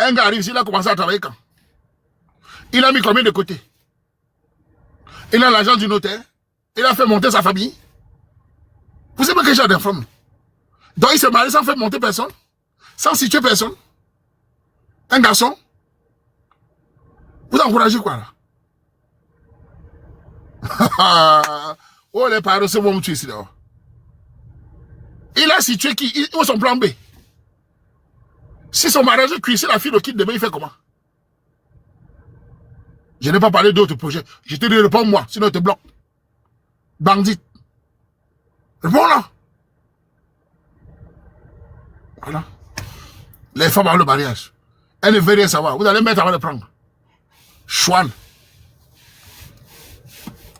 Un gars arrive ici, il a commencé à travailler quand? Il a mis combien de côté? Il a l'argent du notaire. Il a fait monter sa famille. Vous savez quel genre d'informe? Donc il se marie sans faire monter personne, sans situer personne. Un garçon. Vous encouragez quoi là? Oh les parents, c'est bon, me tuer ici dehors. Il a situé qui? Où est son plan B? Si son mariage est cuit, si la fille le quitte demain, il fait comment? Je n'ai pas parlé d'autres projets. Je te dis, réponds-moi, sinon je te bloque. Bandit. Réponds là. Voilà. Les femmes avant le mariage. Elles ne veulent rien savoir. Vous allez mettre avant de prendre. Chouane.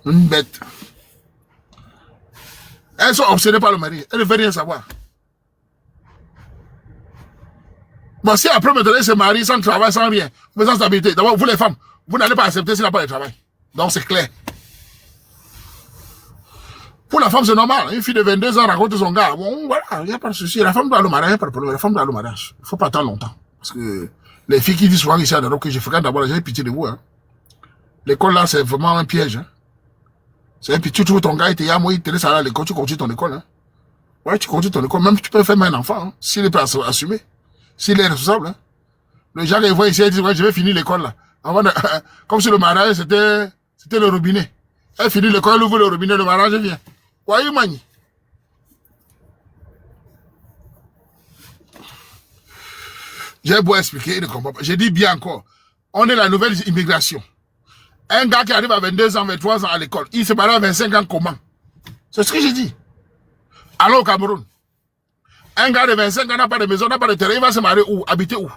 Une bête. Elles sont obsédées par le mari. Elles ne veulent rien savoir. Bon, si après maintenant, se marie sans travail, sans rien, mais sans stabilité. D'abord, vous les femmes, vous n'allez pas accepter s'il n'a pas de travail. Donc c'est clair. Pour la femme, c'est normal. Une fille de 22 ans raconte son gars. Bon, voilà, il n'y a pas de souci. La femme doit aller au mariage, il n'y a pas de problème. La femme doit aller au mariage. Il ne faut pas attendre longtemps. Parce que les filles qui disent souvent ici en Europe que je fréquente d'abord, j'ai pitié de vous. Hein. L'école là, c'est vraiment un piège. Hein. C'est un piège. Tu trouves ton gars, il te dit, moi, il te laisse aller à l'école, tu continues ton école. Hein. Ouais, tu continues ton école. Même tu peux faire un enfant, hein, s'il est pas assumé. S'il est responsable. Hein. Les gens qui voient ici, ils disent, ouais, je vais finir l'école là. Avant de, comme si le mariage, c'était le robinet. Elle finit l'école, elle ouvre le robinet, le mariage vient. Voyez, mani. J'ai beau expliquer, il ne comprend pas. J'ai dit bien encore. On est la nouvelle immigration. Un gars qui arrive à 22 ans, 23 ans à l'école, il se marie à 25 ans comment? C'est ce que j'ai dit. Alors au Cameroun, un gars de 25 ans n'a pas de maison, n'a pas de terrain, il va se marier où? Habiter où?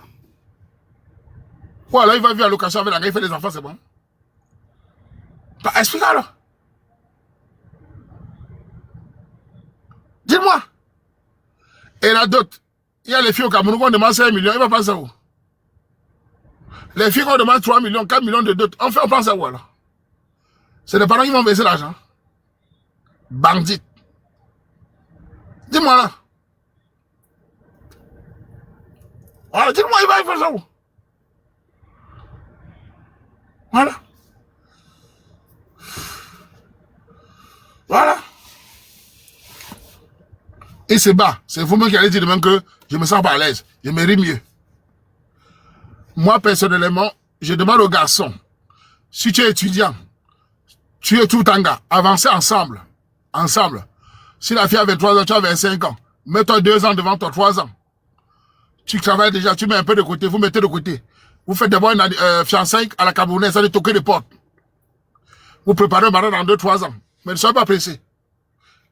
Ou alors il va vivre à location avec la gars, il fait des enfants, c'est bon? Bah, explique alors. Dis-moi. Et la dot. Il y a les filles au Cameroun qu'on demande 5 millions, il va penser où? Les filles qu'on demande 3 millions, 4 millions de dot, on pense à où alors? C'est les parents qui vont verser l'argent. Bandit. Dis-moi là. Voilà, dis-moi, il va faire ça où? Voilà. Voilà. Il se bat. C'est vous-même qui allez dire demain que je me sens pas à l'aise. Je mérite mieux. Moi, personnellement, je demande aux garçons, si tu es étudiant, tu es tout un gars, avancez ensemble. Ensemble. Si la fille a 23 ans, tu as 25 ans, mets-toi 2 ans devant toi, 3 ans. Tu travailles déjà, tu mets un peu de côté, vous mettez de côté. Vous faites d'abord une fiançailles à la Camerounaise, ça allez toquer les portes. Vous préparez un mariage dans 2-3 ans. Mais ne soyez pas pressés.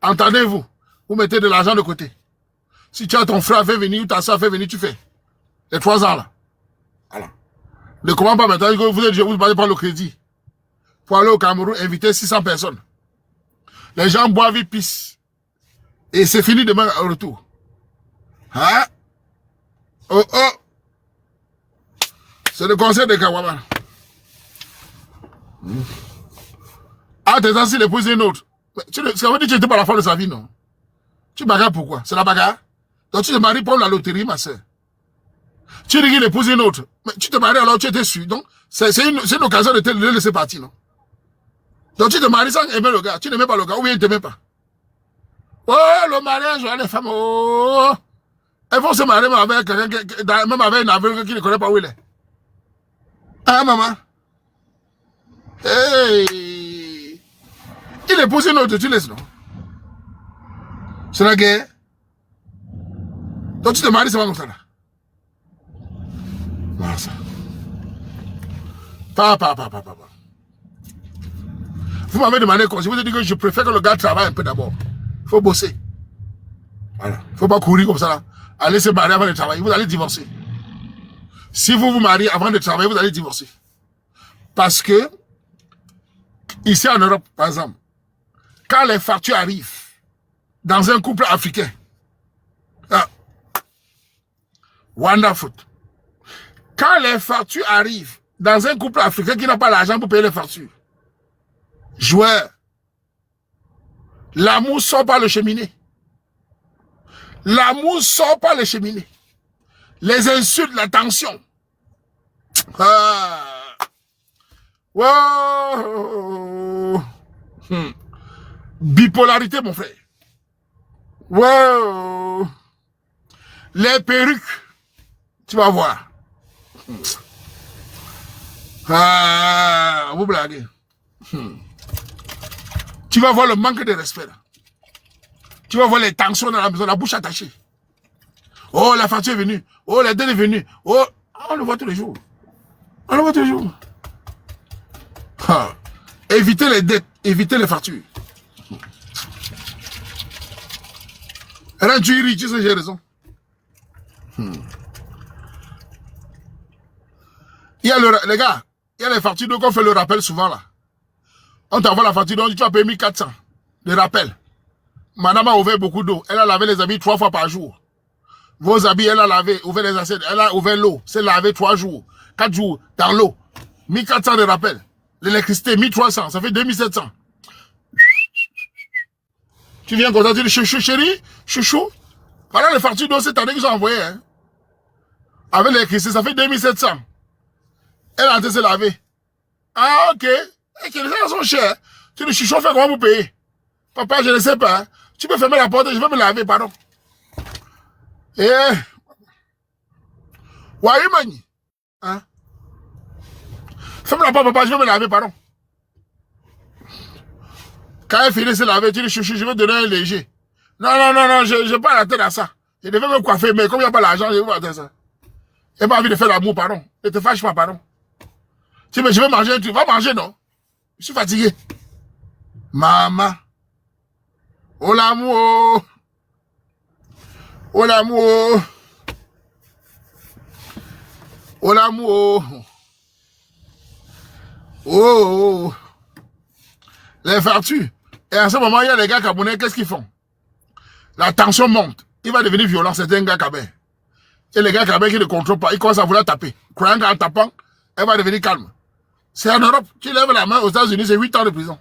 Entendez-vous. Vous mettez de l'argent de côté. Si tu as ton frère fait venir ou ta soeur fait venir, tu fais. Les 3 ans là. Voilà. Ne commence pas maintenant que vous êtes, vous allez prendre le crédit. Pour aller au Cameroun, inviter 600 personnes. Les gens boivent, ils pissent. Et c'est fini demain au retour. Hein? Oh oh! C'est le conseil de Kawama. Ah, tes anciens l'épouser une autre. Ça veut dire que tu n'étais pas la femme de sa vie, non? Tu bagarres pourquoi? C'est la bagarre? Donc tu te maries pour la loterie, ma soeur. Tu dis qu'il épouse une autre. Mais tu te maries alors tu étais sûr. Donc, c'est une occasion de te laisser partir, non? Donc tu te maries sans aimer le gars. Tu n'aimais pas le gars ou bien il ne t'aimait pas. Oh, le mariage, les femmes, oh! Elles vont se marier même avec quelqu'un, même avec une aveugle qui ne connaît pas où il est. Ah, maman? Hey! Il épouse une autre, tu laisses, non? C'est la guerre. Donc tu te maries, c'est pas comme ça, là. Voilà ça. Papa. Vous m'avez demandé quoi? Je vous ai dit que je préfère que le gars travaille un peu d'abord. Il faut bosser. Voilà. Il ne faut pas courir comme ça, là. Allez se marier avant de travailler, vous allez divorcer. Si vous vous mariez avant de travailler, vous allez divorcer. Parce que, ici en Europe, par exemple, quand les factures arrivent dans un couple africain, wonderful. Quand les factures arrivent dans un couple africain qui n'a pas l'argent pour payer les factures, joueur, l'amour sort par le cheminée. L'amour sort par le cheminée. Les insultes, la tension. Ah. Wow. Bipolarité, mon frère. Wow. Les perruques. Tu vas voir. Ah, vous blaguez. Tu vas voir le manque de respect. Là. Tu vas voir les tensions dans la maison, la bouche attachée. Oh, la facture est venue. Oh, la dette est venue. Oh, on le voit tous les jours. On le voit tous les jours. Ah. Évitez les dettes, évitez les factures. Rends-tu riche, tu sais, j'ai raison. Il y a les gars, il y a les factures, donc on fait le rappel souvent là. On t'envoie la facture, donc tu as payé 1400 de rappel. Madame a ouvert beaucoup d'eau. Elle a lavé les habits 3 fois par jour. Vos habits, elle a lavé, ouvert les assiettes, elle a ouvert l'eau. C'est lavé 3 jours, 4 jours dans l'eau. 1400 de rappel. L'électricité, 1300, ça fait 2700. Tu viens comme ça, tu dis chouchou, chérie, chouchou. Voilà les factures d'eau cette année qu'ils ont envoyées. Hein. Avec l'électricité, ça fait 2700. Elle a en train de se laver. Ah, ok. Et que les gens sont chers. Tu dis chouchou, fait comment vous payer? Papa, je ne sais pas. Hein. Tu peux fermer la porte, je vais me laver, pardon. Eh. Why mani? Hein? Ferme la porte, papa, je vais me laver, pardon. Quand elle finit de se laver, tu dis chouchou, je vais donner un léger. Non, je n'ai pas la tête à ça. Je devais me coiffer, mais comme il n'y a pas l'argent, je vais pas faire ça. Je n'ai pas envie de faire l'amour, pardon. Ne te fâche pas, pardon. Tu dis, mais je vais manger, tu vas manger, non? Je suis fatigué. Maman. Oh l'amour. Oh l'amour. Oh l'amour. Oh. Les factures. Et à ce moment, il y a les gars camerounais, qu'est-ce qu'ils font? La tension monte. Il va devenir violent, c'est un gars cabin. Et les gars cabin qui ne contrôlent pas, ils commencent à vouloir taper. Croyant qu'en tapant, elle va devenir calme. C'est en Europe. Tu lèves la main aux États-Unis, c'est 8 ans de prison.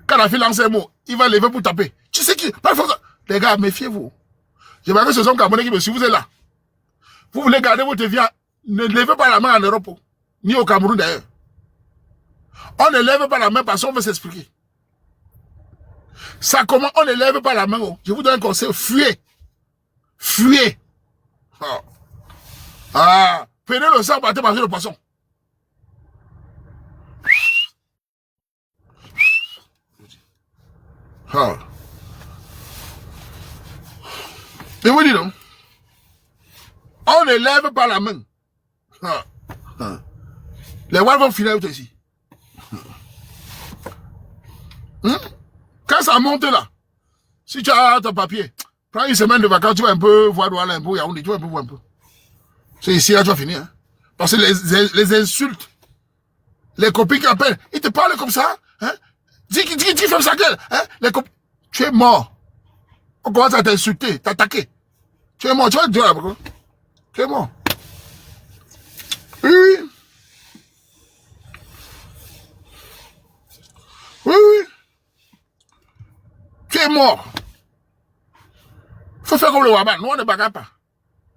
Quand la fille lance un mot, il va lever pour taper. Tu sais qui? Les gars, méfiez-vous. Je vois que ce sont Camerounais qui me suivent, vous êtes là. Vous voulez garder votre vie, ne levez pas la main en Europe, ni au Cameroun d'ailleurs. On ne lève pas la main parce qu'on veut s'expliquer. Ça comment on ne lève pas la main. Oh. Je vous donne un conseil, fuyez. Fuyez. Oh. Ah, prenez le sang, battez manger le poisson. Ah. Et vous dites donc, on ne lève pas la main. Ah. Ah. Les Wals vont finir ici. Quand ça monte là, si tu as ton papier, prends une semaine de vacances, tu vas un peu voir Douala, un peu Yaoundé, tu vas un peu voir un peu. C'est ici là, tu vas finir. Hein? Parce que les insultes, les copines qui appellent, ils te parlent comme ça. Hein? Dis ferme sa gueule. Hein? Tu es mort. On commence à t'insulter, t'attaquer. Tu es mort, tu vas te dire là, pourquoi? Tu es mort. Oui, oui. Oui, oui. Tu es mort. Il faut faire comme le Waban. Nous, on ne bagarre pas.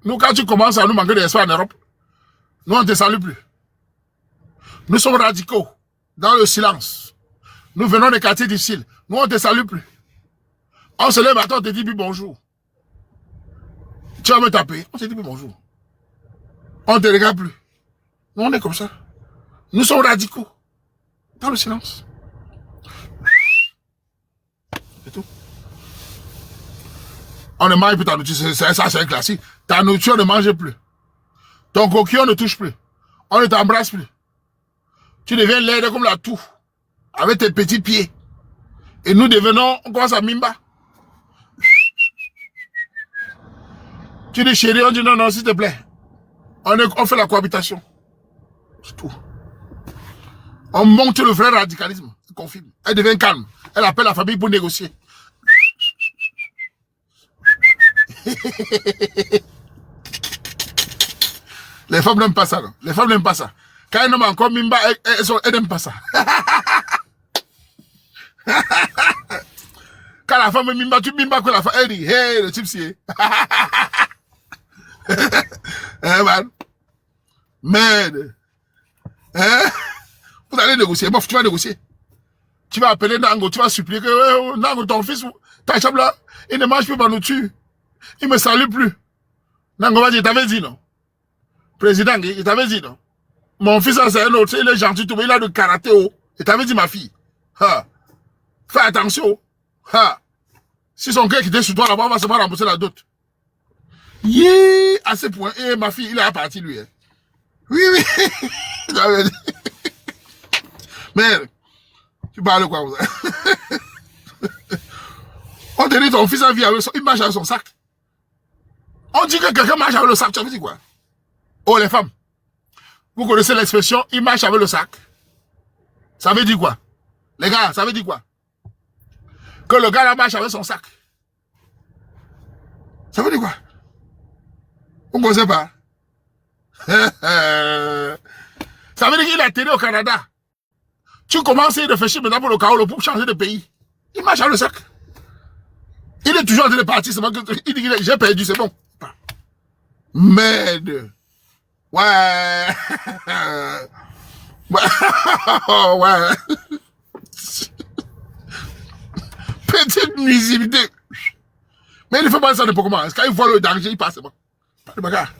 Nous, quand tu commences à nous manquer d'espoir en Europe, nous, on ne te salue plus. Nous sommes radicaux, dans le silence. Nous venons des quartiers difficiles. Nous, on ne te salue plus. On se lève à toi, on te dit plus bonjour. Tu vas me taper, on te dit plus bonjour. On ne te regarde plus. Nous, on est comme ça. Nous sommes radicaux, dans le silence. C'est tout. On ne mange plus ta nourriture, ça c'est un classique. Ta nourriture ne mange plus. Ton coquillon ne touche plus. On ne t'embrasse plus. Tu deviens laide comme la toux, avec tes petits pieds. Et nous devenons, on commence à mimba. Tu dis chérie, on dit non, s'il te plaît. On fait la cohabitation. C'est tout. On monte le vrai radicalisme. Elle confirme. Elle devient calme. Elle appelle la famille pour négocier. Les femmes n'aiment pas ça. Non? Les femmes n'aiment pas ça. Quand un homme a encore mimba, elles n'aiment pas ça. Quand la femme mimba, tu mimba que la femme, elle dit, hey, le type si. Man. Merde. Hein? Vous allez négocier. Bon, tu vas négocier. Tu vas appeler Nango, tu vas supplier que Nango, ton fils, ta chambre là, il ne mange plus ma nourriture. Il me salue plus. Nango va dire, il t'avait dit non. Président, il t'avait dit non. Mon fils, c'est un autre, il est gentil, tout, mais il a de karaté. Oh. Il t'avait dit ma fille. Ha. Fais attention. Ha. Si son cœur qui était sur toi là-bas, on va se faire rembourser la dot. Yeah, à ce point. Et ma fille, il est parti lui. Hein. Oui, oui. Merde. Tu parles quoi, vous? On te dit ton fils a vie avec il marche avec son sac. On dit que quelqu'un marche avec le sac, tu veux dire quoi? Oh, les femmes. Vous connaissez l'expression, il marche avec le sac. Ça veut dire quoi? Les gars, ça veut dire quoi? Que le gars là marche avec son sac. Ça veut dire quoi? Vous ne connaissez pas? Ça veut dire qu'il est atterri au Canada. Tu commences à réfléchir maintenant pour le Kaolo pour changer de pays. Il marche avec le sac. Il est toujours en train de partir. Il dit que j'ai perdu, c'est bon. Merde. Ouais. Ouais. Petite nuisibilité. Mais il ne fait pas ça n'importe comment. Quand il voit le danger, il passe. Bon. Pas de bagarre.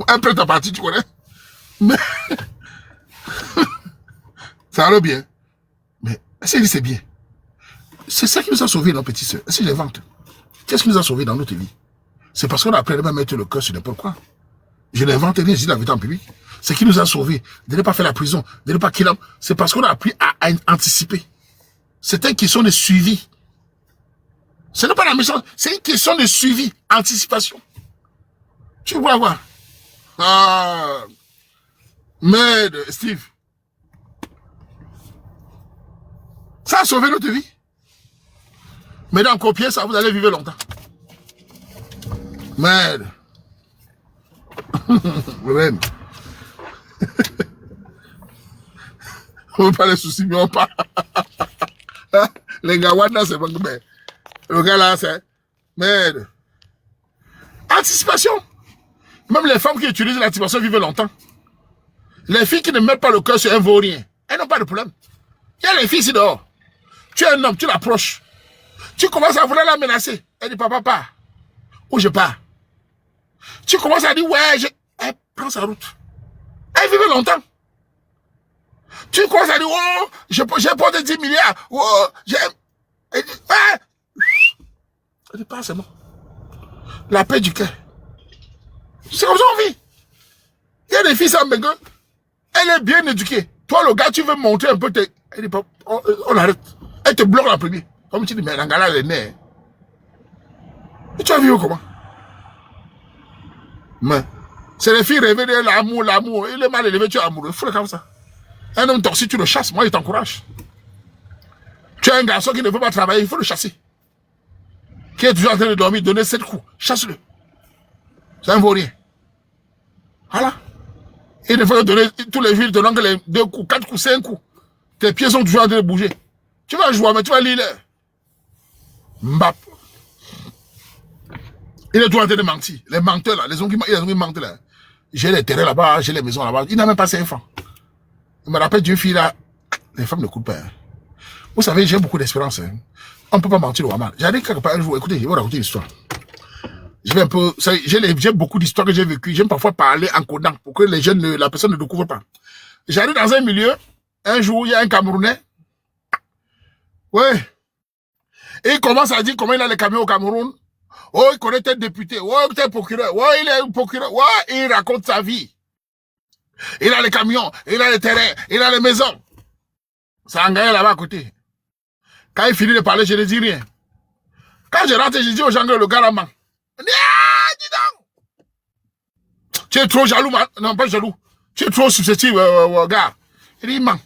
Un peu ta partie, tu connais. Mais. Ça va bien. Mais est-ce que c'est bien? C'est ça qui nous a sauvés, nos petites soeurs. Est-ce que je les vante? Qu'est-ce qui nous a sauvés dans notre vie? C'est parce qu'on a appris à mettre le cœur sur n'importe quoi. Je n'invente rien, je dis la vérité en public. Ce qui nous a sauvés, de ne pas faire la prison, de ne pas qu'il a... C'est parce qu'on a appris à anticiper. C'est une question de suivi. Ce n'est pas la méchance, c'est une question de suivi, anticipation. Tu vois quoi? Ah, merde, Steve. Ça a sauvé notre vie. Mais dans copier ça, vous allez vivre longtemps. Merde. Même. On veut pas les soucis, mais on parle. Les gars, c'est bon. Le gars là, c'est... Merde. Anticipation. Même les femmes qui utilisent l'anticipation vivent longtemps. Les filles qui ne mettent pas le cœur sur un vaurien, elles n'ont pas de problème. Il y a les filles ici dehors. Tu es un homme, tu l'approches. Tu commences à vouloir la menacer. Elle dit, papa, où je pars? Tu commences à dire, ouais, elle prend sa route. Elle vit longtemps. Tu commences à dire, oh, j'ai porté 10 milliards. Oh, elle dit, ah. Elle dit, pas, c'est bon. La paix du cœur. C'est comme ça qu'on vit. Il y a des filles sans béguin. Elle est bien éduquée. Toi, le gars, tu veux montrer un peu tes... Elle dit, on arrête. Elle te bloque la première. Comme tu dis, mais l'angala, elle est née. Et tu as vu comment? Mais, c'est les filles rêvées de l'amour. Il est mal élevé, tu es amoureux. Il faut le comme ça. Un homme torsi, tu le chasses. Moi, il t'encourage. Tu as un garçon qui ne veut pas travailler, il faut le chasser. Qui est toujours en train de dormir, donner 7 coups. Chasse-le. C'est un vaurien. Voilà. Il ne faut donner tous les jours, il te donne que les 2 coups, 4 coups, 5 coups. Tes pieds sont toujours en train de bouger. Tu vas jouer, mais tu vas lire. Mbap. Il est toujours en train de mentir. Les menteurs là, les hommes qui mentent là. J'ai les terrains là-bas, j'ai les maisons là-bas. Il n'a même pas 5 francs. Il me rappelle d'une fille là. Les femmes ne coupent pas. Hein. Vous savez, j'ai beaucoup d'expérience. Hein. On ne peut pas mentir au Haman. J'allais quelque part un jour, écoutez, je vais vous raconter une histoire. Je vais un peu, j'ai beaucoup d'histoires que j'ai vécues. J'aime parfois parler en codant pour que les jeunes, la personne ne découvre pas. J'arrive dans un milieu, un jour, il y a un Camerounais. Ouais. Et il commence à dire comment il a les camions au Cameroun. Oh, il connaît tel député. Oh, tel procureur. Oh, il est procureur. Oh, il raconte sa vie. Il a les camions, il a les terrains, il a les maisons. Ça a engagé là-bas à côté. Quand il finit de parler, je ne dis rien. Quand je rentre, je dis aux gens que le gars là ment. Il dit, ah, dis donc. Tu es trop jaloux, man. Non, pas jaloux. Tu es trop susceptible, gars. Il dit, il ment.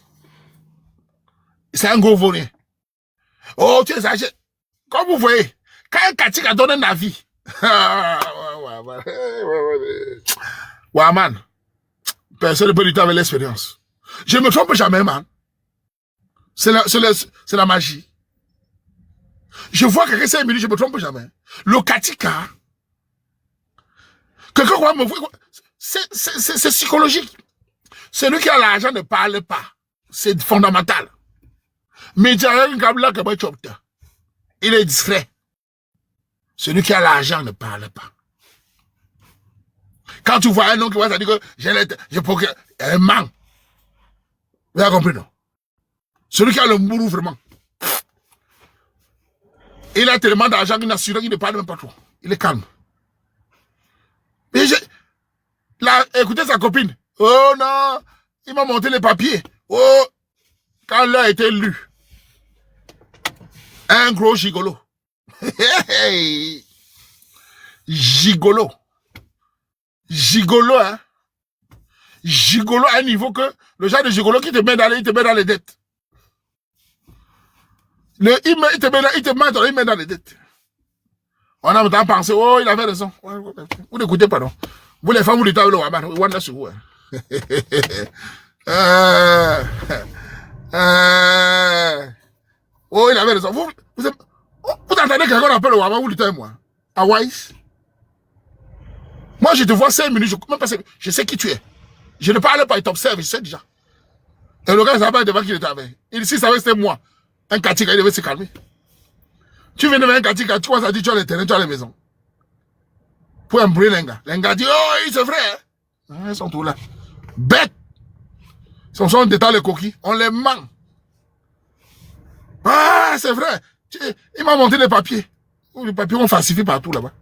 C'est un gros volé. Oh, tu es âgé. Comme vous voyez, quand un Katik a donné un avis. Ouais, man. Personne ne peut lutter avec l'expérience. Je ne me trompe jamais, man. C'est la magie. Je vois quelqu'un 5 minutes, je ne me trompe jamais. Le Katika. Quelqu'un va me voir. C'est psychologique. Celui qui a l'argent ne parle pas. C'est fondamental. Mais il est discret. Celui qui a l'argent ne parle pas. Quand tu vois un homme qui va te dire que j'ai procuré un man. Vous avez compris, non? Celui qui a le mourou vraiment. Il a tellement d'argent qu'il n'assure qu'il ne parle même pas trop. Il est calme. Mais écoutez sa copine. Oh non, il m'a monté les papiers. Oh, quand l'heure a été lue. Un gros gigolo. Gigolo. Gigolo, hein. Gigolo à un niveau que le genre de gigolo qui te met dans les dettes. Il te met dans les dettes. On a maintenant pensé, oh, il avait raison. Vous n'écoutez pas, non? Vous les femmes, vous l'étavez le Waman, vous êtes sur vous. Oh, il avait raison. Vous entendez quelqu'un appelle le Waman, vous l'étavez moi. Hawaii. Moi, je te vois 5 minutes, je sais qui tu es. Je ne parle pas, il t'observe, je sais déjà. Et le gars, il savait devant qui il était avec. Il s'il savait c'était moi. Un katika, il devait se calmer. Tu viens de voir un katika, tu vois, ça dit, tu as les terrains, tu as les maisons. Pour embrouiller les gars. Les gars disent, oh, c'est vrai. Hein? Ils sont tous là. Bêtes. Ils sont détaillés les coquilles. On les ment. Ah, c'est vrai. Il m'a monté les papiers. Les papiers ont falsifié partout là-bas.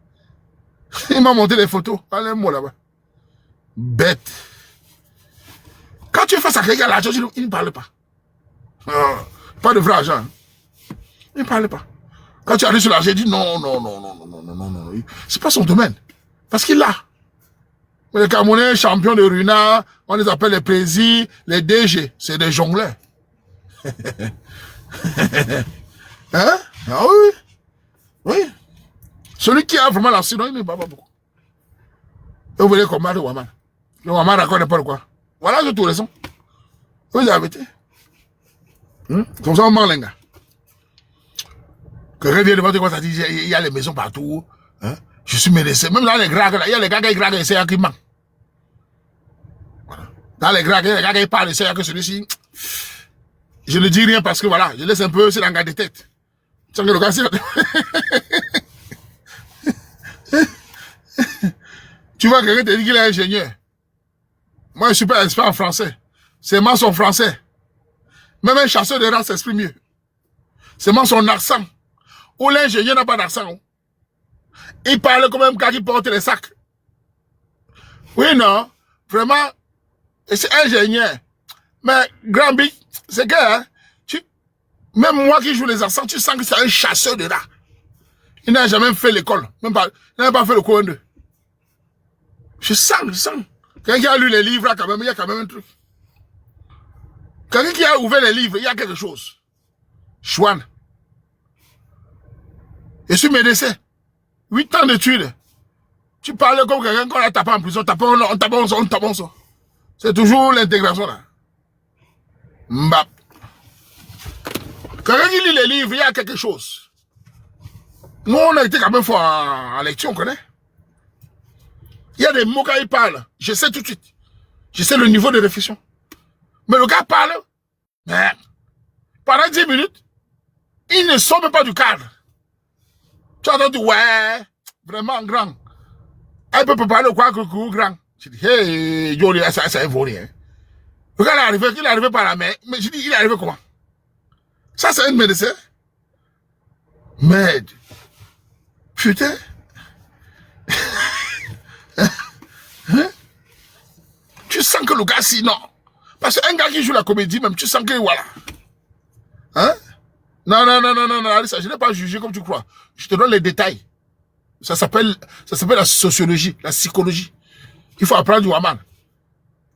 Il m'a monté les photos. Allez, moi là-bas. Bête. Quand tu fais ça, quelqu'un l'argent, il ne parle pas. Pas de vrai argent. Il ne parle pas. Quand tu arrives sur l'argent, il dit non. C'est pas son domaine. Parce qu'il l'a. Les Camerounais, champions de Runa, on les appelle les présidents, les DG. C'est des jongleurs. Hein? Ah oui. Oui. Celui qui a vraiment la il ne parle pas beaucoup. Et vous voyez comment le Waman. Le Waman raconte pas quoi. Voilà, j'ai tout raison. Vous avez été. Comme ça, on ment les gars. Quelqu'un vient devant toi, ça dit, il y a les maisons partout. Hein? Je suis menacé. Même dans les gragues, il y a les gars qui graguent, c'est qui ment. Voilà. Dans les gragues, il y a les gars qui parlent, c'est que celui-ci. Je ne dis rien parce que voilà, je laisse un peu, c'est dans de tête. Tu sais que le gars, tu vois, quelqu'un te dit qu'il est ingénieur. Moi, je suis pas expert en français. C'est moi son français. Même un chasseur de rats s'exprime mieux. C'est moi son accent. Ou l'ingénieur n'a pas d'accent. Il parle comme un gars qui porte les sacs. Oui, non. Vraiment, c'est ingénieur. Mais, grand B, c'est que, hein, même moi qui joue les accents, tu sens que c'est un chasseur de rats. Il n'a jamais fait l'école. Il n'a pas fait le coin 2. Je sens. Quelqu'un qui a lu les livres, quand même, il y a quand même un truc. Quelqu'un qui a ouvert les livres, il y a quelque chose. Chouane. Je suis médecin. 8 ans d'études. Tu parles comme quelqu'un qu'on a tapé en prison, on tape. C'est toujours l'intégration là. Mbap. Quelqu'un qui lit les livres, il y a quelque chose. Nous, on a été quand même fort en lecture, on connaît. Il y a des mots quand il parle, je sais tout de suite. Je sais le niveau de réflexion. Mais le gars parle, mais pendant 10 minutes, il ne sort même pas du cadre. Tu as entendu, ouais, vraiment grand. Un peu peut parler quoi que grand. Je dis, hey, Johnny, ça évolue. Hein. Le gars il est arrivé par la main. Mais je dis, il est arrivé comment? Ça, c'est un médecin. Merde. Putain. Hein? Tu sens que le gars, sinon. Parce qu'un gars qui joue la comédie, même, tu sens que voilà. Hein? Non, Alissa, je n'ai pas jugé comme tu crois. Je te donne les détails. Ça s'appelle la sociologie, la psychologie. Il faut apprendre du Waman.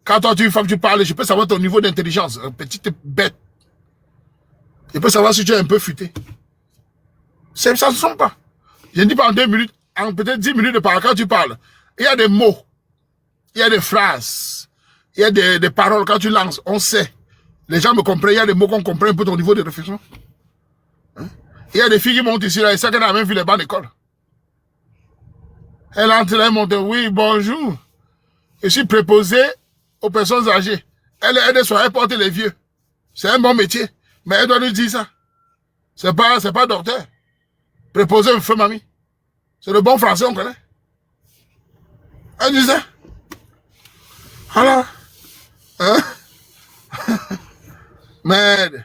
Quand toi, tu es une femme, tu parles, je peux savoir ton niveau d'intelligence. Petite bête. Je peux savoir si tu es un peu futé. Ça ne se sent pas. Je ne dis pas en 2 minutes, en peut-être 10 minutes de parole, quand tu parles. Il y a des mots. Il y a des phrases. Il y a des paroles. Quand tu lances, on sait. Les gens me comprennent. Il y a des mots qu'on comprend un peu ton niveau de réflexion. Hein? Il y a des filles qui montent ici, là, et ça qu'elle a même vu les bancs d'école. Elle entre là, elle monte, oui, bonjour. Je suis préposé aux personnes âgées. Elle aide sur elle porte les vieux. C'est un bon métier. Mais elle doit nous dire ça. C'est pas docteur. Préposé une femme mamie. C'est le bon français, on connaît. Elle dit ça. Alors. Hein? Merde.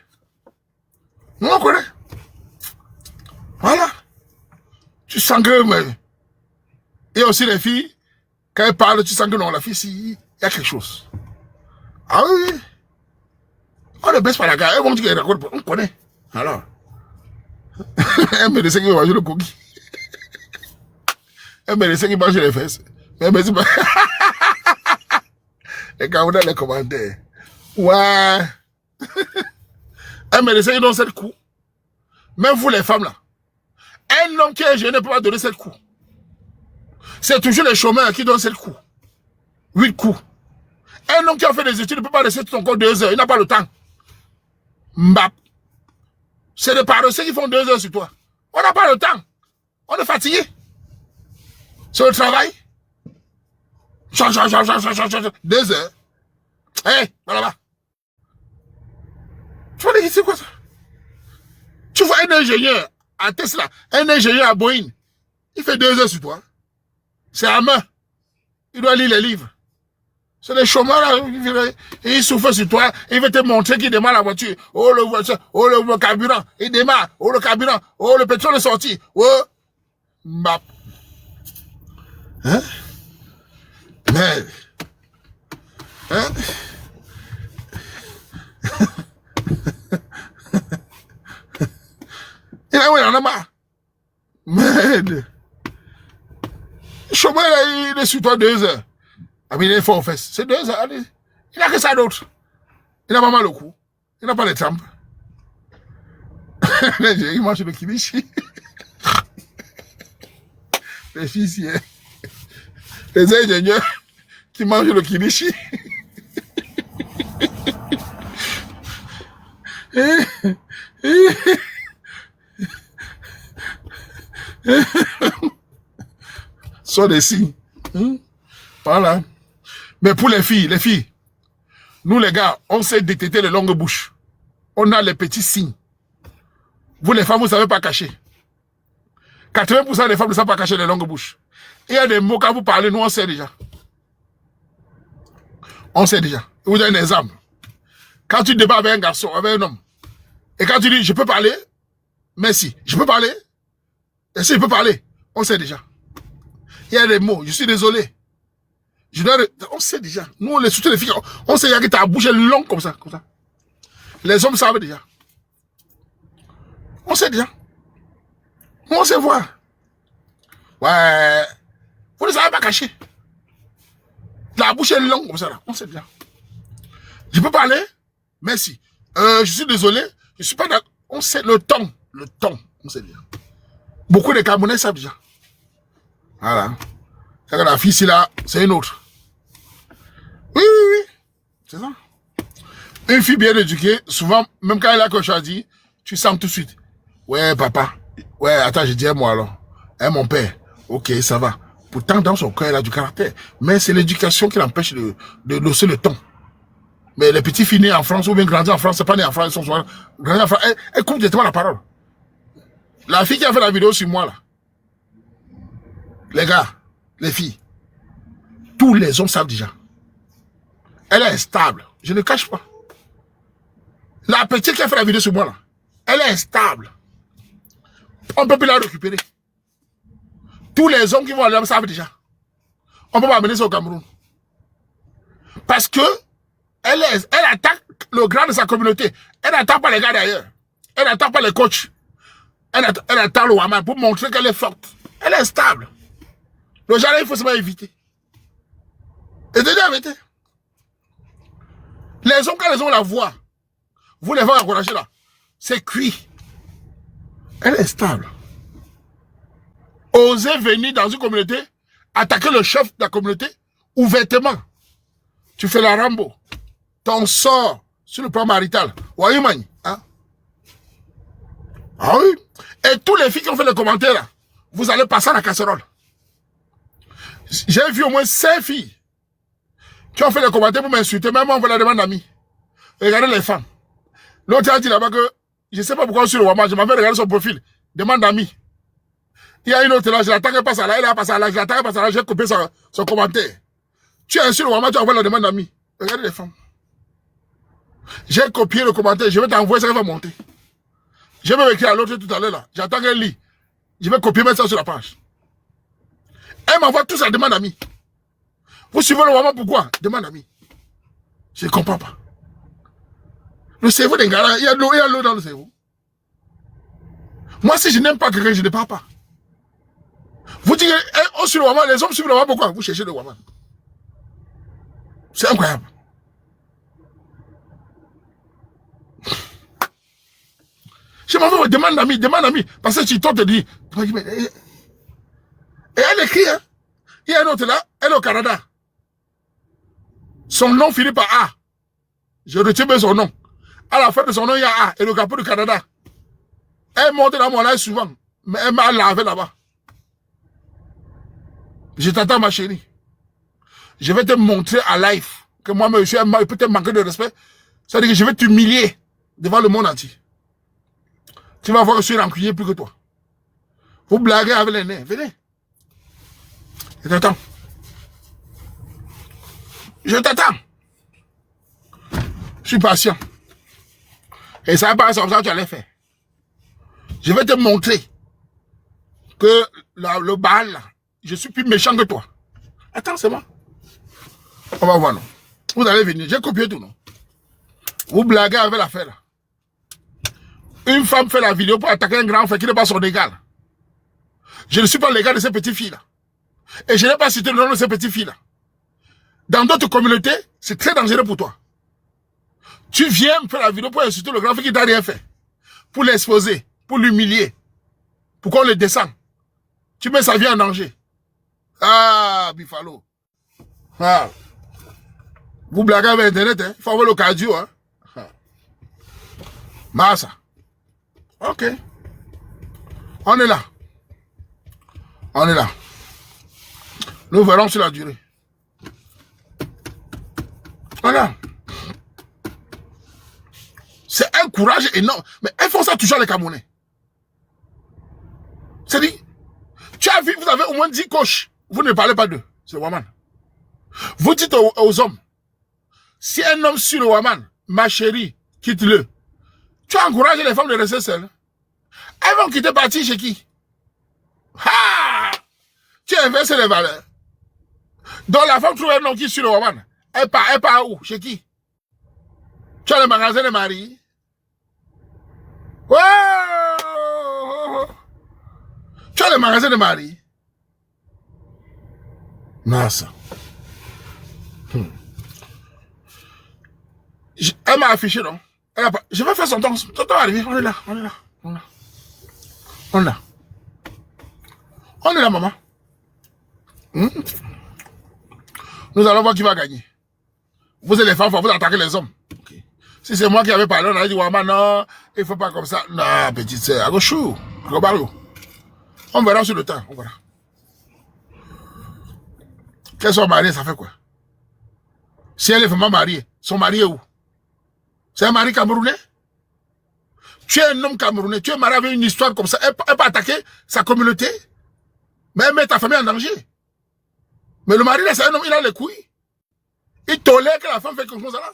Nous, on connaît. Voilà. Tu sens que... Mais... Et aussi les filles, quand elles parlent, tu sens que non, la fille, il y a quelque chose. Ah oui. On ne baisse pas la gare. Elles vont dire qu'elle raconte. On connaît. Alors. Elle me laisse qu'il mange le cookie. Elle me laisse qu'il mange les fesses. Mais elle me dit pas. Et quand on a les commentaires. Ouais. Elle me laisse qu'il donne 7 coups. Même vous les femmes là. Un homme qui est gêné ne peut pas donner 7 coups. C'est toujours les chômeurs qui donnent 7 coups. 8 coups. Un homme qui a fait des études ne peut pas laisser son corps 2 heures. Il n'a pas le temps. Mbap. C'est des paresseux qui font 2 heures sur toi. On n'a pas le temps. On est fatigué. C'est le travail. 2 heures. Hé, voilà là-bas. Tu vois, c'est quoi ça? Tu vois un ingénieur à Tesla, un ingénieur à Boeing, il fait 2 heures sur toi. C'est à main. Il doit lire les livres. C'est des chômeurs là, il souffle sur toi, il veut te montrer qu'il démarre la voiture. Oh le carburant, il démarre. Oh le carburant, oh le pétrole est sorti. Oh, map. Hein? Merde. Hein? Il en a marre. Merde. Le chômeur là, il est sur toi 2 heures. Ah, mais il est fort aux fesses. C'est 2 heures. Il n'a que ça d'autre. Il n'a pas mal au cou. Il n'a pas les trempes. Il mange le kilichi. Les filles, les ingénieurs qui mangent le kilichi. Sont des signes. Voilà. Mais pour les filles, nous les gars, on sait détecter les longues bouches. On a les petits signes. Vous les femmes, vous ne savez pas cacher. 80% des femmes ne savent pas cacher les longues bouches. Il y a des mots, quand vous parlez, nous on sait déjà. On sait déjà. Je vous donne un exemple. Quand tu débats avec un garçon, avec un homme, et quand tu dis, je peux parler, merci, je peux parler, et si je peux parler, on sait déjà. Il y a des mots, je suis désolé. On sait déjà. Nous, surtout les filles, on sait que ta bouche est longue comme ça, comme ça. Les hommes savent déjà. On sait déjà. Nous, on sait voir. Ouais. Vous ne savez pas cacher. La bouche est longue comme ça, là. On sait déjà. Je peux parler? Merci. Je suis désolé. Je suis pas d'accord. On sait le ton. Le ton. On sait déjà. Beaucoup de Camerounais savent déjà. Voilà. C'est que la fille, c'est là, c'est une autre. Oui. C'est ça. Une fille bien éduquée, souvent, même quand elle a quelque chose à dire, tu sens tout de suite. Ouais, papa. Ouais, attends, je dis à moi alors. Hein, mon père. Ok, ça va. Pourtant, dans son cœur, elle a du caractère. Mais c'est l'éducation qui l'empêche de hausser le ton. Mais les petits filles nés en France ou bien grandis en France, c'est pas nés en France, ils sont souvent grandis en France. Elle coupe directement la parole. La fille qui a fait la vidéo sur moi, là. Les gars, les filles, tous les hommes savent déjà. Elle est stable. Je ne cache pas. La petite qui a fait la vidéo sur moi, là, elle est stable. On ne peut plus la récupérer. Tous les hommes qui vont aller savent déjà. On ne peut pas amener ça au Cameroun. Parce que elle attaque le grand de sa communauté. Elle n'attaque pas les gars d'ailleurs. Elle n'attaque pas les coachs. Elle attaque le Waman pour montrer qu'elle est forte. Elle est stable. Le jardin, il faut seulement éviter. Et déjà éviter. Les hommes, quand les hommes la voient, vous les voyez encourager là. C'est cuit. Elle est stable. Osez venir dans une communauté, attaquer le chef de la communauté, ouvertement. Tu fais la Rambo. Ton sort sur le plan marital. Voyez, man. Hein? Ah oui. Et tous les filles qui ont fait les commentaires là, vous allez passer à la casserole. J'ai vu au moins 5 filles Tu as fait les commentaires pour m'insulter, même on fait la demande d'amis. Regardez les femmes. L'autre a dit là-bas que, je ne sais pas pourquoi sur le Wama, je m'avais regardé son profil, demande d'amis. Il y a une autre là, je l'attaque pas ça là, elle a passé là, je l'attaque pas ça là, j'ai coupé son commentaire. Tu es sur le Wama, tu envoies la demande d'amis. Regardez les femmes. J'ai copié le commentaire, je vais t'envoyer, ça va monter. Je vais écrire à l'autre tout à l'heure là, j'attends qu'elle lit. Je vais copier, mettre ça sur la page. Elle m'envoie tout ça, demande d'amis. Vous suivez le Wama pourquoi? Demande d'amis. Je ne comprends pas. Le cerveau d'un gars, il y a de l'eau dans le cerveau. Moi, si je n'aime pas quelqu'un, je ne parle pas. Vous dites, on suit le Wama, les hommes suivent le Wama, pourquoi? Vous cherchez le Wama. C'est incroyable. Je m'en vais, demande d'amis, parce que tu te dis, et elle écrit, hein. Il y a un autre là, elle est au Canada. Son nom finit par A. Je retiens bien son nom. À la fin de son nom, il y a A, et le capot du Canada. Elle monte dans mon live souvent, mais elle m'a lavé là-bas. Je t'attends, ma chérie. Je vais te montrer à live que moi, je suis peut-être manqué de respect. C'est-à-dire que je vais t'humilier devant le monde entier. Tu vas voir que je suis rancunier plus que toi. Vous blaguez avec les nez. Venez. Je t'attends. Je t'attends. Je suis patient. Et ça va pas comme ça que tu allais faire. Je vais te montrer que le Baal, là, je suis plus méchant que toi. Attends, c'est moi. On va voir, non. Vous allez venir. J'ai copié tout, non. Vous blaguez avec l'affaire, là. Une femme fait la vidéo pour attaquer un grand frère qui n'est pas son égal. Je ne suis pas l'égal de ces petites filles-là. Et je n'ai pas cité le nom de ces petites filles-là. Dans d'autres communautés, c'est très dangereux pour toi. Tu viens me faire la vidéo pour insulter le grand frère qui t'a rien fait. Pour l'exposer, pour l'humilier. Pour qu'on le descende. Tu mets sa vie en danger. Ah, Bifalo. Ah. Vous blaguez avec Internet, hein. Il faut avoir le cardio, hein. Massa. Ok. On est là. On est là. Nous verrons sur la durée. Voilà. C'est un courage énorme. Mais elles font ça toujours les Camerounais. C'est dit. Tu as vu, vous avez au moins 10 coachs. Vous ne parlez pas d'eux. C'est Waman. Vous dites aux hommes, si un homme suit le Waman, ma chérie, quitte-le. Tu encourages les femmes de rester seules. Elles vont quitter partir chez qui? Ah! Tu inverses les valeurs. Donc la femme trouve un homme qui suit le Waman. Elle part où? Chez qui? Tu as le magasin de mari? Oh! Tu as le magasin de mari? Non, ça. Elle m'a affiché, non? Je vais faire son temps. Ton temps arrivé. On est là. On est là. On est là. On est là. On est là, maman. Nous allons voir qui va gagner. Vous êtes les femmes, vous attaquez les hommes. Okay. Si c'est moi qui avais parlé, on a dit, Wama, non, il ne faut pas comme ça. Non, petite sœur, on verra sur le temps. On verra. Qu'elles soient mariées, ça fait quoi? Si elle est vraiment mariée, son mari est où? C'est un mari camerounais? Tu es un homme camerounais, tu es marié avec une histoire comme ça, elle peut attaquer sa communauté, mais elle met ta famille en danger. Mais le mari, là, c'est un homme, il a les couilles. Il tolère que la femme fait quelque chose là.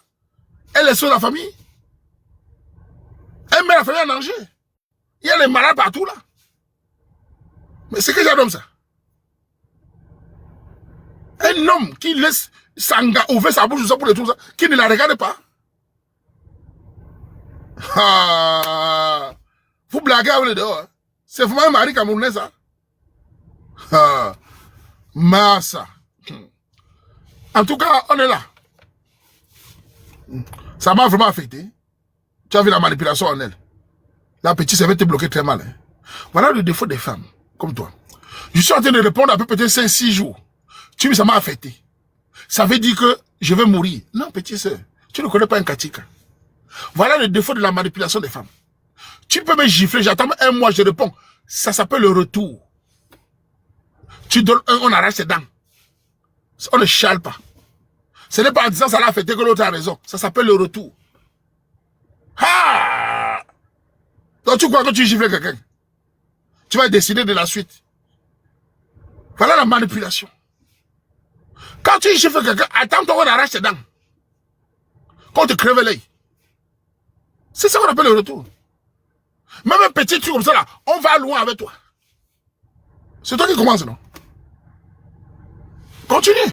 Elle est sur la famille. Elle met la famille en danger. Il y a les malades partout là. Mais c'est que j'adore ça. Un homme qui laisse Sanga ouvrir sa bouche pour les trucs, qui ne la regarde pas. Ah, vous blaguez avec les dehors. Hein? C'est vraiment un mari camerounais, ça. Ah, massa. En tout cas, on est là. Ça m'a vraiment affecté. Tu as vu la manipulation en elle. La petite, ça va te bloquer très mal. Hein? Voilà le défaut des femmes, comme toi. Je suis en train de répondre à peu peut-être 5-6 jours. Tu vois, ça m'a affecté. Ça veut dire que je vais mourir. Non, petite soeur, tu ne connais pas un katika. Voilà le défaut de la manipulation des femmes. Tu peux me gifler, j'attends un mois, je réponds. Ça s'appelle le retour. Tu donnes un, on arrache ses dents. On ne chiale pas. Ce n'est pas en disant ça l'a affecté que l'autre a raison. Ça s'appelle le retour. Ah! Donc tu crois que tu gifles quelqu'un? Tu vas décider de la suite. Voilà la manipulation. Quand tu gifles quelqu'un, attends-toi qu'on arrache tes dents. Qu'on te crève l'œil. C'est ça qu'on appelle le retour. Même un petit truc comme ça là, on va loin avec toi. C'est toi qui commence, non? Continue.